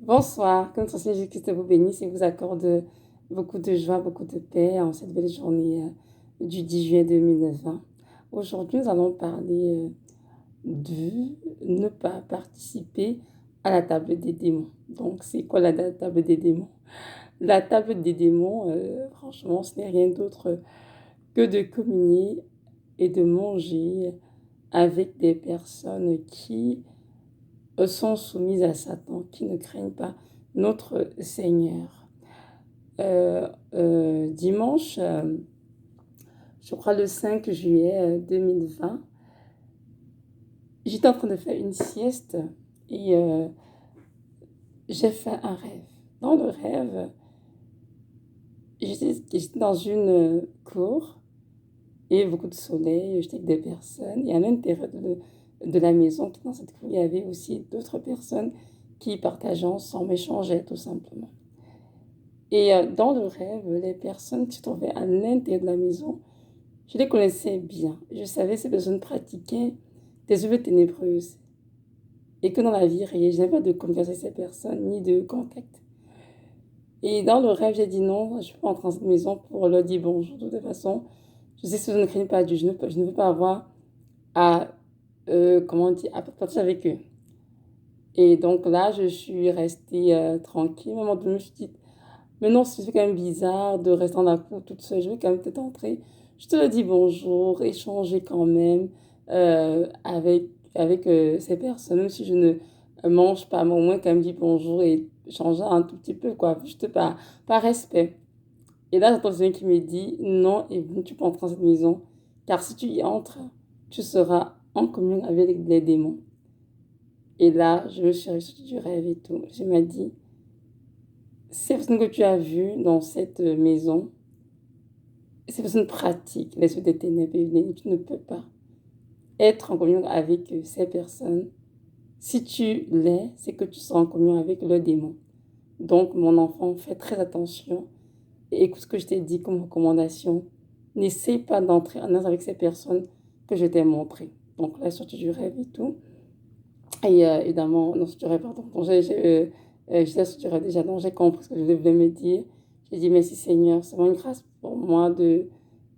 Bonsoir, que notre Seigneur Jésus-Christ vous bénisse et vous accorde beaucoup de joie, beaucoup de paix en cette belle journée du 10 juillet 2020. Aujourd'hui, nous allons parler de ne pas participer à la table des démons. Donc, c'est quoi la table des démons? La table des démons, franchement, ce n'est rien d'autre que de communier et de manger avec des personnes qui sont soumises à Satan, qui ne craignent pas notre Seigneur. Dimanche, je crois le 5 juillet 2020, j'étais en train de faire une sieste et j'ai fait un rêve. Dans le rêve, j'étais dans une cour et beaucoup de soleil, j'étais avec des personnes. Et à l'intérieur de la maison, dans cette cour, il y avait aussi d'autres personnes qui partageaient ensemble, échangeaient tout simplement. Et dans le rêve, les personnes qui se trouvaient à l'intérieur de la maison, je les connaissais bien. Je savais que ces personnes pratiquaient des œuvres ténébreuses. Et que dans la vie réelle, je n'avais pas de conversation avec ces personnes, ni de contact. Et dans le rêve, j'ai dit non, je ne peux pas entrer dans cette maison pour leur dire bonjour. De toute façon, je sais que je ne crains pas Dieu. Je ne veux pas avoir à, comment dire, à partir avec eux. Et donc là, je suis restée tranquille. À un moment donné, je me suis dit, mais non, c'est quand même bizarre de rester dans la cour toute seule. Je vais quand même peut-être entrer. Je te dis bonjour, échanger quand même avec ces personnes. Même si je ne mange pas, mais au moins quand même dire bonjour et changer un tout petit peu, quoi. Juste par respect. Et là, j'entends quelqu'un qui me dit, non, et tu peux entrer dans cette maison. Car si tu y entres, tu seras en communion avec les démons. Et là, je me suis ressortie du rêve et tout. Je m'ai dit, ces personnes que tu as vues dans cette maison, ces personnes pratiquent les œuvres des ténèbres et tu ne peux pas être en communion avec ces personnes. Si tu l'es, c'est que tu seras en communion avec le démon. Donc, mon enfant, fais très attention et écoute ce que je t'ai dit comme recommandation. N'essaie pas d'entrer en aise avec ces personnes que je t'ai montrées. Donc, là, sortie du rêve et tout. Et évidemment, non, je pardon. Donc, j'étais sur déjà, donc j'ai compris ce que je devais me dire. J'ai dit merci Seigneur, c'est vraiment une grâce pour moi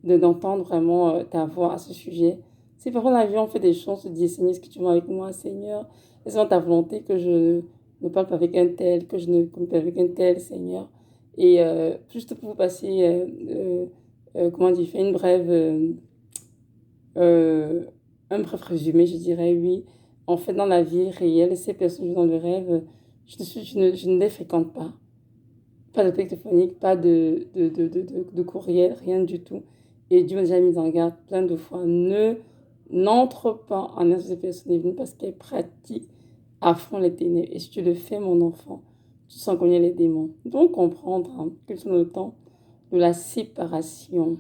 d'entendre vraiment ta voix à ce sujet. Si parfois dans la vie on fait des choses, on se dit Seigneur, est-ce que tu vas avec moi, Seigneur? Est-ce que ta volonté que je ne parle pas avec un tel, que je ne communique pas avec un tel, Seigneur? Et juste pour vous passer, comment dire, faire une brève. Euh, un bref résumé, je dirais oui. En fait, dans la vie réelle, ces personnes dans le rêve, je ne les fréquente pas. Pas de téléphonique, pas de courriel, rien du tout. Et Dieu m'a déjà mis en garde plein de fois. N'entre pas en un de ces personnes parce qu'elles pratiquent à fond les ténèbres. Et si tu le fais, mon enfant, tu sens qu'on y a les démons. Donc, comprendre que c'est le temps de la séparation.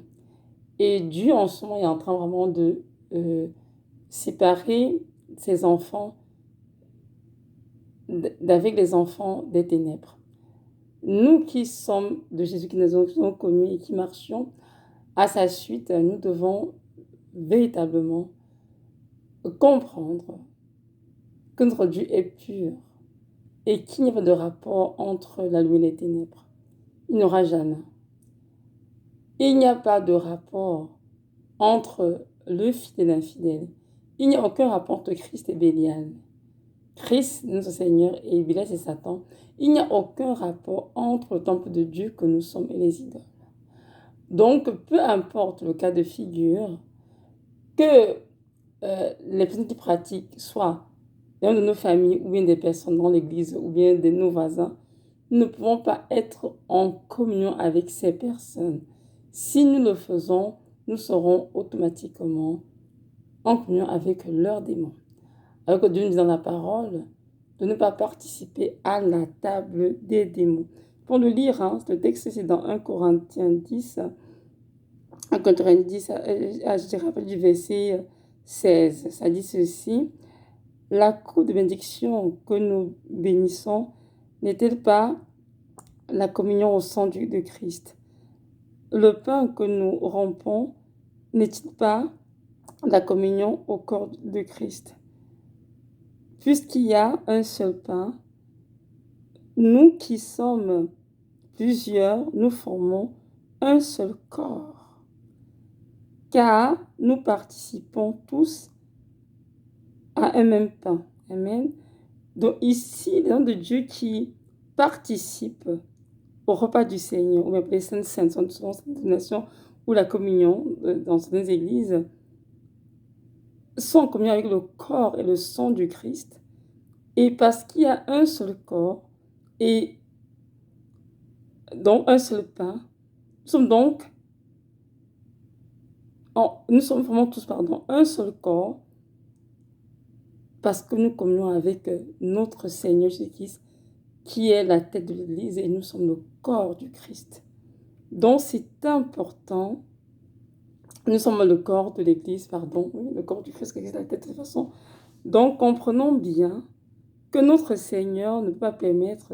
Et Dieu, en ce moment, est en train vraiment de euh, séparer ses enfants d'avec les enfants des ténèbres. Nous qui sommes de Jésus, qui nous avons connus et qui marchions à sa suite, nous devons véritablement comprendre que notre Dieu est pur et qu'il n'y a pas de rapport entre la lumière et les ténèbres. Il n'y aura jamais. Il n'y a pas de rapport entre le fidèle et l'infidèle. Il n'y a aucun rapport entre Christ et Bélial. Christ, notre Seigneur, et Bélial, c'est Satan. Il n'y a aucun rapport entre le temple de Dieu que nous sommes et les idoles. Donc, peu importe le cas de figure, que les personnes qui pratiquent, soit l'un de nos familles, ou bien des personnes dans l'église, ou bien de nos voisins, ne pouvons pas être en communion avec ces personnes. Si nous le faisons, nous serons automatiquement en communion avec leurs démons. Alors que Dieu nous dit dans la parole de ne pas participer à la table des démons. Pour le lire, le texte c'est dans 1 Corinthiens 10, 1 Corinthiens 10, je te rappelle du verset 16. Ça dit ceci, la coupe de bénédiction que nous bénissons n'est-elle pas la communion au sang de Christ? Le pain que nous rompons n'est-il pas la communion au corps de Christ? Puisqu'il y a un seul pain, Nous qui sommes plusieurs, nous formons un seul corps, car nous participons tous à un même pain. Amen. Donc ici, le nom de Dieu qui participe au repas du Seigneur, ou même les saintes selon cette dénomination, ou la communion dans certaines églises, sont en communion avec le corps et le sang du Christ. Et parce qu'il y a un seul corps et donc un seul pain, nous sommes vraiment tous un seul corps, parce que nous communions avec notre Seigneur Jésus-Christ, qui est la tête de l'Église, et nous sommes le corps du Christ. Donc c'est important. Nous sommes le corps de l'Église, le corps du Christ qui est la tête de toute façon. Donc comprenons bien que notre Seigneur ne peut pas permettre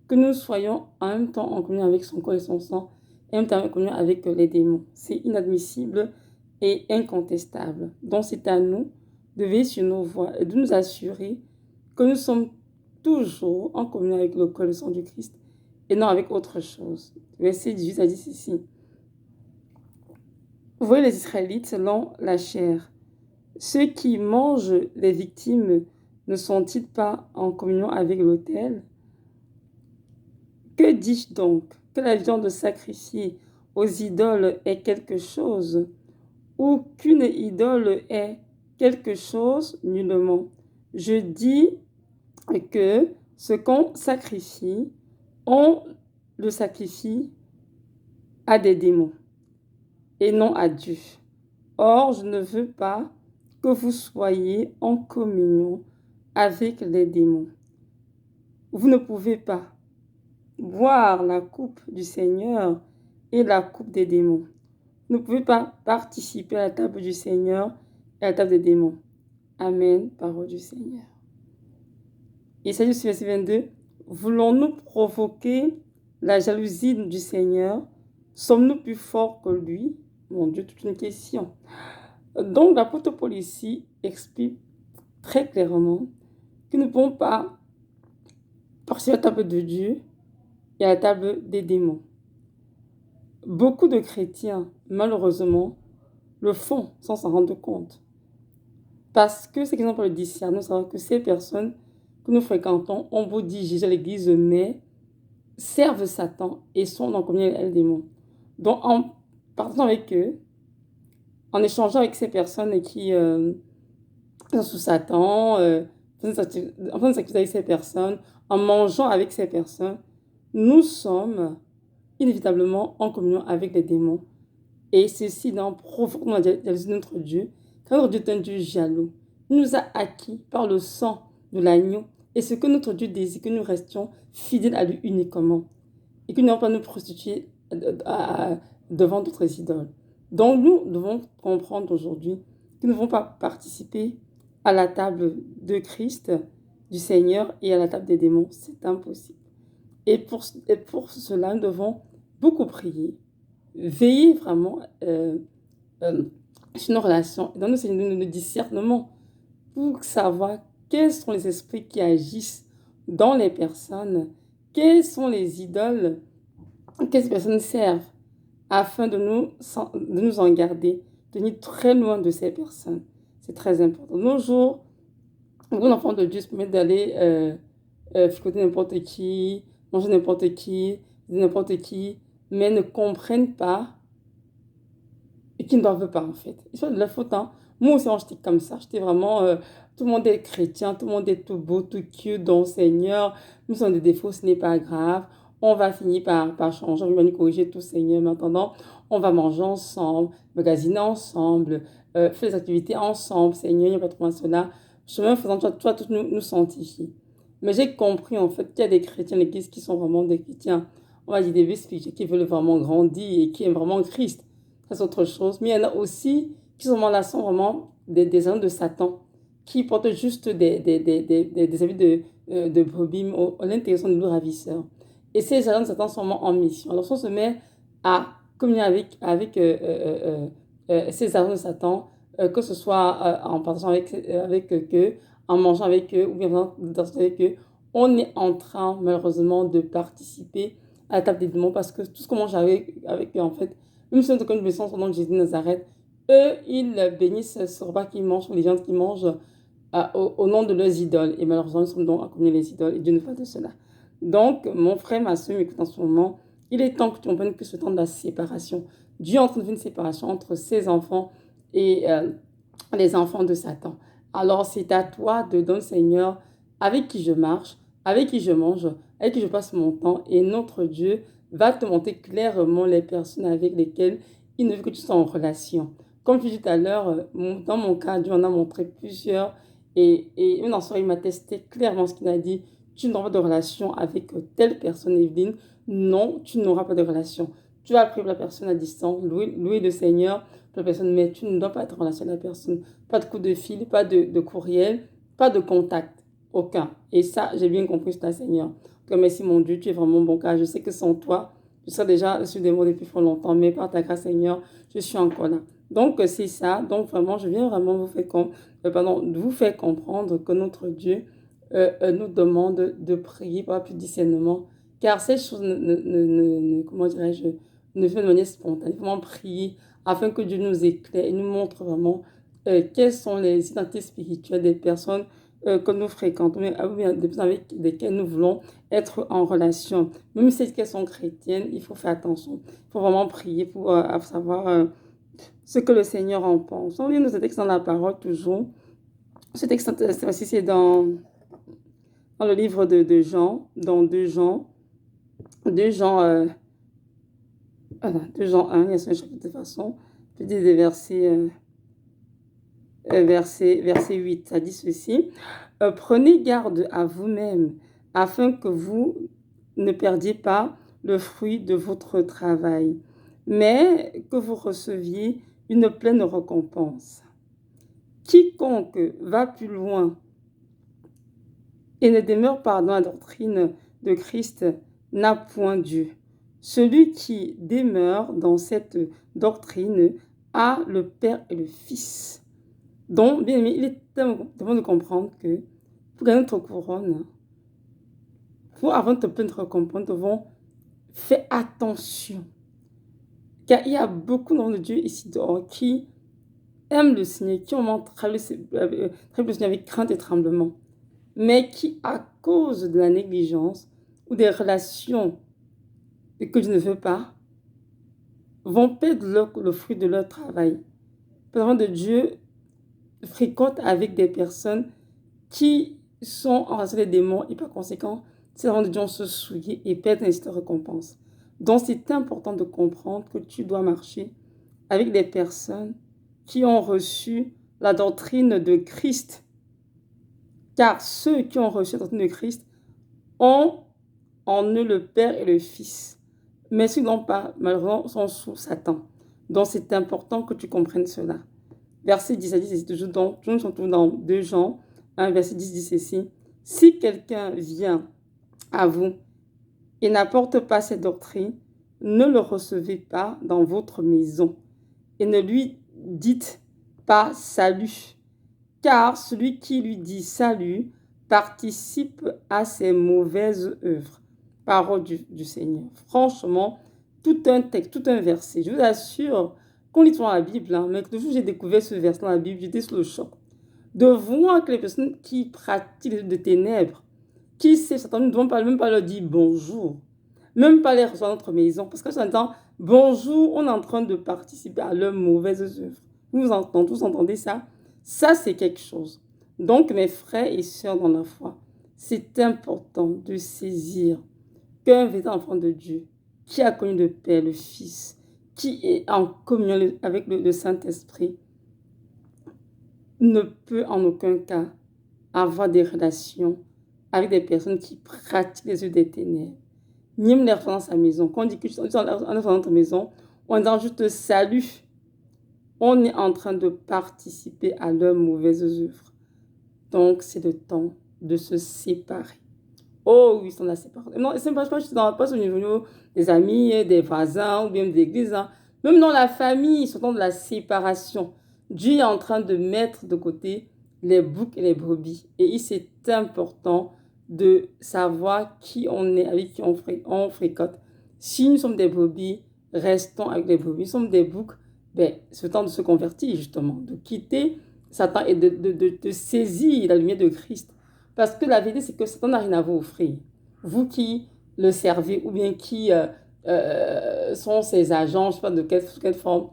que nous soyons en même temps en communion avec son corps et son sang, et en même temps en communion avec les démons. C'est inadmissible et incontestable. Donc c'est à nous de veiller sur nos voies et de nous assurer que nous sommes toujours en communion avec le corps et le sang du Christ et non avec autre chose. Verset 18 a dit ceci. Vous voyez les Israélites selon la chair. Ceux qui mangent les victimes ne sont-ils pas en communion avec l'autel? Que dis-je donc? Que la viande sacrifiée aux idoles est quelque chose, ou qu'une idole est quelque chose? Nullement. Je dis que ce qu'on sacrifie, on le sacrifie à des démons et non à Dieu. Or, je ne veux pas que vous soyez en communion avec les démons. Vous ne pouvez pas boire la coupe du Seigneur et la coupe des démons. Vous ne pouvez pas participer à la table du Seigneur et à la table des démons. Amen, parole du Seigneur. Il s'agit du verset 22. Voulons-nous provoquer la jalousie du Seigneur? Sommes-nous plus forts que lui? Mon Dieu, toute une question. Donc, l'apôtre Paul ici explique très clairement que nous ne pouvons pas participer à la table de Dieu et à la table des démons. Beaucoup de chrétiens, malheureusement, le font sans s'en rendre compte. Parce que c'est exemple le discerne, nous savons que ces personnes que nous fréquentons ont beau dire Jésus à l'église, mais servent Satan et sont en communion avec les démons. Donc, en partant avec eux, en échangeant avec ces personnes qui sont sous Satan, en faisant des activités avec ces personnes, en mangeant avec ces personnes, nous sommes inévitablement en communion avec les démons. Et ceci dans profondément la jalousie de notre Dieu, car notre Dieu est un Dieu jaloux. Il nous a acquis par le sang de l'agneau. Et ce que notre Dieu désire, que nous restions fidèles à lui uniquement. Et que nous n'allons pas nous prostituer devant d'autres idoles. Donc nous devons comprendre aujourd'hui que nous ne devons pas participer à la table de Christ, du Seigneur, et à la table des démons. C'est impossible. Et pour cela, nous devons beaucoup prier, veiller vraiment sur nos relations, dans nos discernements, pour savoir quels sont les esprits qui agissent dans les personnes, quelles sont les idoles que ces personnes servent, afin de nous en garder, de tenir très loin de ces personnes. C'est très important. De nos jours, beaucoup d'enfants de Dieu se permettent d'aller fricoter n'importe qui, manger n'importe qui, n'importe qui, mais ne comprennent pas et qui ne doivent pas en fait. C'est pas de la faute. Hein. Moi aussi, j'étais comme ça. J'étais vraiment. Tout le monde est chrétien, tout le monde est tout beau, tout cute, donc Seigneur. Nous avons des défauts, ce n'est pas grave. On va finir par changer, on va nous corriger tout, Seigneur. Maintenant, on va manger ensemble, magasiner ensemble, faire des activités ensemble, Seigneur. Il n'y a pas trop à cela. Chemin faisant, toi, tout nous sanctifie. Mais j'ai compris en fait qu'il y a des chrétiens, l'église qui sont vraiment des chrétiens. On va dire des spirituels qui veulent vraiment grandir et qui aiment vraiment Christ. Ça, c'est autre chose. Mais il y en a aussi qui sont vraiment des hommes de Satan, qui portent juste des habits de brebis à l'intention de nos ravisseurs. Et ces agents de Satan sont vraiment en mission. Alors, si on se met à communier avec ces agents de Satan, que ce soit en partageant avec eux, en mangeant avec eux, ou bien dans avec eux, on est en train, malheureusement, de participer à la table des démons parce que tout ce qu'on mange avec eux, en fait, même si on te connaît le sang au nom de Jésus de Nazareth, eux, ils bénissent ce repas qu'ils mangent, ou les gens qui mangent au nom de leurs idoles. Et malheureusement, ils sont donc à communier les idoles et Dieu ne fait pas de cela. Donc, mon frère, ma soeur m'écoute en ce moment, il est temps que tu comprennes que ce temps de la séparation, Dieu est en train de faire une séparation entre ses enfants et les enfants de Satan. Alors, c'est à toi de donner, Seigneur, avec qui je marche, avec qui je mange, avec qui je passe mon temps. Et notre Dieu va te montrer clairement les personnes avec lesquelles il ne veut que tu sois en relation. Comme je disais tout à l'heure, dans mon cas, Dieu en a montré plusieurs. Et une en soirée, il m'a testé clairement ce qu'il a dit. Tu n'auras pas de relation avec telle personne, Evelyne. Non, tu n'auras pas de relation. Tu vas prier pour la personne à distance, louer le Seigneur pour la personne, mais tu ne dois pas être en relation avec la personne. Pas de coup de fil, pas de courriel, pas de contact. Aucun. Et ça, j'ai bien compris, c'est un Seigneur. Donc, merci mon Dieu, tu es vraiment bon car je sais que sans toi, je serais déjà sur des mots depuis fort longtemps, mais par ta grâce, Seigneur, je suis encore là. Donc, c'est ça. Donc, vraiment, je viens vraiment vous faire comprendre que notre Dieu nous demande de prier par plus de discernement, car ces choses comment dirais-je, ne fait de manière spontanée. Vraiment prier afin que Dieu nous éclaire et nous montre vraiment quelles sont les identités spirituelles des personnes que nous fréquentons, ou bien des personnes avec lesquelles nous voulons être en relation. Même si elles sont chrétiennes, il faut faire attention. Il faut vraiment prier pour savoir ce que le Seigneur en pense. On lit ce texte dans la parole toujours. Ce texte, c'est dans le livre de Jean, dans 2 Jean, 2 Jean, 2 Jean 1, il y a ce chapitre de toute façon. Je dis des versets, verset 8, ça dit ceci. Prenez garde à vous-même afin que vous ne perdiez pas le fruit de votre travail, mais que vous receviez une pleine récompense. Quiconque va plus loin et ne demeure pas dans la doctrine de Christ n'a point Dieu. Celui qui demeure dans cette doctrine a le Père et le Fils. Donc, bien aimé, il est important de comprendre que pour gagner notre couronne, pour avoir notre pleine récompense, nous devons faire attention. Car il y a beaucoup de Dieu ici dehors qui aiment le Seigneur, qui ont montré le Seigneur avec crainte et tremblement, mais qui, à cause de la négligence ou des relations que je ne veux pas, vont perdre le fruit de leur travail. Les enfants de Dieu fréquentent avec des personnes qui sont en relation des démons et par conséquent, ces enfants de Dieu vont se souiller et perdre ainsi de récompense. Donc, c'est important de comprendre que tu dois marcher avec des personnes qui ont reçu la doctrine de Christ. Car ceux qui ont reçu la doctrine de Christ ont en eux le Père et le Fils. Mais ceux qui n'ont pas, malheureusement, sont sous Satan. Donc, c'est important que tu comprennes cela. Verset 10 à 10, c'est toujours nous sommes toujours dans 2 Jean 1, verset 10 dit ceci. Si quelqu'un vient à vous et n'apporte pas cette doctrine, ne le recevez pas dans votre maison et ne lui dites pas salut, car celui qui lui dit salut participe à ses mauvaises œuvres. Parole du Seigneur. Franchement, tout un texte, tout un verset. Je vous assure qu'on lit souvent la Bible, hein, mais que le jour où j'ai découvert ce verset dans la Bible, j'étais sous le choc. De voir que les personnes qui pratiquent les œuvres de ténèbres, qui savent Satan, nous ne devons même pas leur dire bonjour, même pas les recevoir dans notre maison, parce que quand j'entends bonjour, on est en train de participer à leurs mauvaises œuvres. Vous entendez ça? Ça, c'est quelque chose. Donc, mes frères et sœurs dans la foi, c'est important de saisir qu'un véritable enfant de Dieu, qui a connu le Père, le Fils, qui est en communion avec le Saint-Esprit, ne peut en aucun cas avoir des relations avec des personnes qui pratiquent les œuvres des ténèbres. Ni même les recevoir dans sa maison. Quand on dit que tu es dans notre maison, on est dans juste salut. On est en train de participer à leurs mauvaises œuvres. Donc, c'est le temps de se séparer. Oh oui, c'est la séparation. Non, c'est pas au niveau des amis, des voisins ou bien des églises. Hein. Même dans la famille, ils sont dans de la séparation. Dieu est en train de mettre de côté les boucs et les brebis. Et c'est important de savoir qui on est, avec qui on fréquente. Si nous sommes des brebis, restons avec les brebis. Si nous sommes des boucs, ben, c'est le temps de se convertir justement, de quitter Satan et de saisir la lumière de Christ. Parce que la vérité, c'est que Satan n'a rien à vous offrir. Vous qui le servez ou bien qui sont ses agents, je ne sais pas de quelle forme,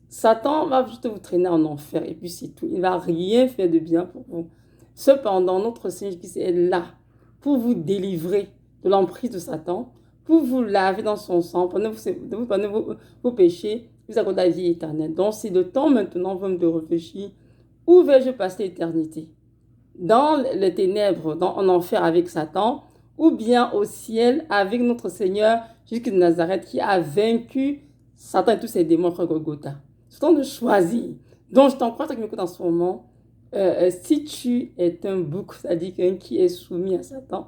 Satan va juste vous traîner en enfer et puis c'est tout. Il ne va rien faire de bien pour vous. Cependant, notre Seigneur Jésus est là pour vous délivrer de l'emprise de Satan, pour vous laver dans son sang, pardonner vos péchés, vous accorder la vie éternelle. Donc, c'est le temps maintenant vraiment de réfléchir. Où vais-je passer l'éternité? Dans les ténèbres, en enfer avec Satan, ou bien au ciel avec notre Seigneur Jésus de Nazareth qui a vaincu Satan et tous ses démons sur Golgotha. C'est temps de choisir. Donc, je t'encourage à qui m'écoute en ce moment. Si tu es un bouc, c'est-à-dire quelqu'un qui est soumis à Satan,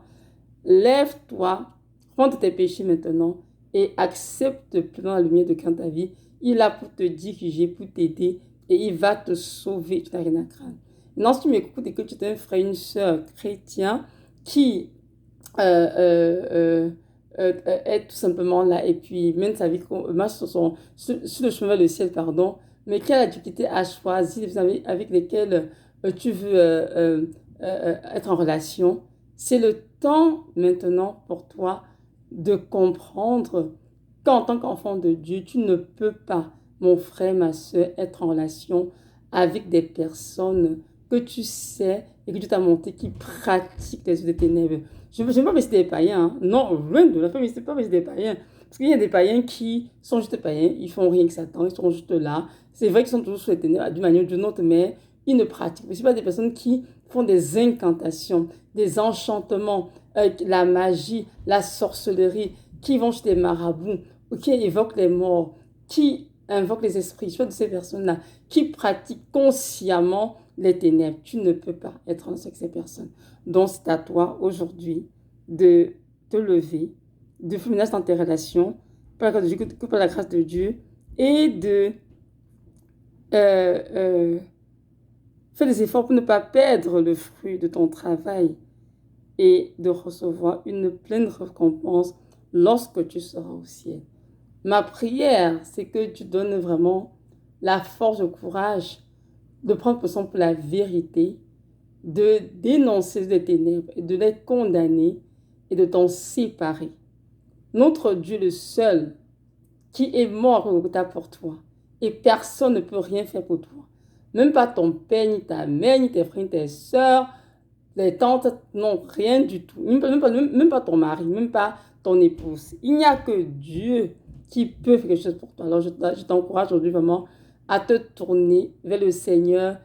lève-toi, prends tes péchés maintenant et accepte dans la lumière de quand ta vie. Il a pour te diriger, pour t'aider et il va te sauver. Tu n'as rien à craindre. Maintenant, si tu m'écoutes et que tu es un frère, une soeur chrétien qui est tout simplement là et puis mène sa vie marche sur le chemin vers le ciel, pardon, mais qui a la difficulté à choisir les amis avec lesquels tu veux être en relation, c'est le temps maintenant pour toi de comprendre qu'en tant qu'enfant de Dieu, tu ne peux pas, mon frère, ma soeur, être en relation avec des personnes que tu sais et que tu t'as monté qui pratiquent les œuvres des ténèbres. Je ne veux pas citer des païens. Hein. Non, loin de la famille, je ne pas citer des païens. Parce qu'il y a des païens qui sont juste païens, ils font rien que Satan, ils sont juste là. C'est vrai qu'ils sont toujours sous les ténèbres d'une manière ou d'une autre, mais ils ne pratiquent pas. Ce ne sont pas des personnes qui font des incantations, des enchantements, la magie, la sorcellerie, qui vont chez des marabouts, ou qui évoquent les morts, qui invoquent les esprits. Je suis de ces personnes-là qui pratiquent consciemment les ténèbres. Tu ne peux pas être en avec ces personnes. Donc, c'est à toi aujourd'hui de te lever, de faire dans tes relations, par la grâce de Dieu, et de faire des efforts pour ne pas perdre le fruit de ton travail et de recevoir une pleine récompense lorsque tu seras au ciel. Ma prière, c'est que tu donnes vraiment la force, le courage de prendre position pour la vérité, de dénoncer les ténèbres, et de les condamner et de t'en séparer. Notre Dieu, le seul, qui est mort au Golgotha pour toi, et personne ne peut rien faire pour toi. Même pas ton père, ni ta mère, ni tes frères, ni tes soeurs, les tantes, non, rien du tout. Même pas ton mari, même pas ton épouse. Il n'y a que Dieu qui peut faire quelque chose pour toi. Alors, je t'encourage aujourd'hui vraiment à te tourner vers le Seigneur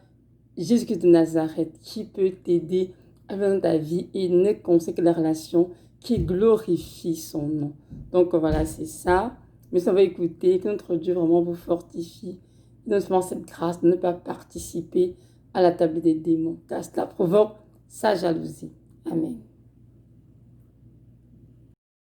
Jésus-Christ de Nazareth qui peut t'aider à vivre ta vie et ne consacre que la relation qui glorifie son nom. Donc voilà, c'est ça. Mais ça va écouter, que notre Dieu vraiment vous fortifie. Donne seulement cette grâce de ne pas participer à la table des démons, car cela provoque sa jalousie. Amen.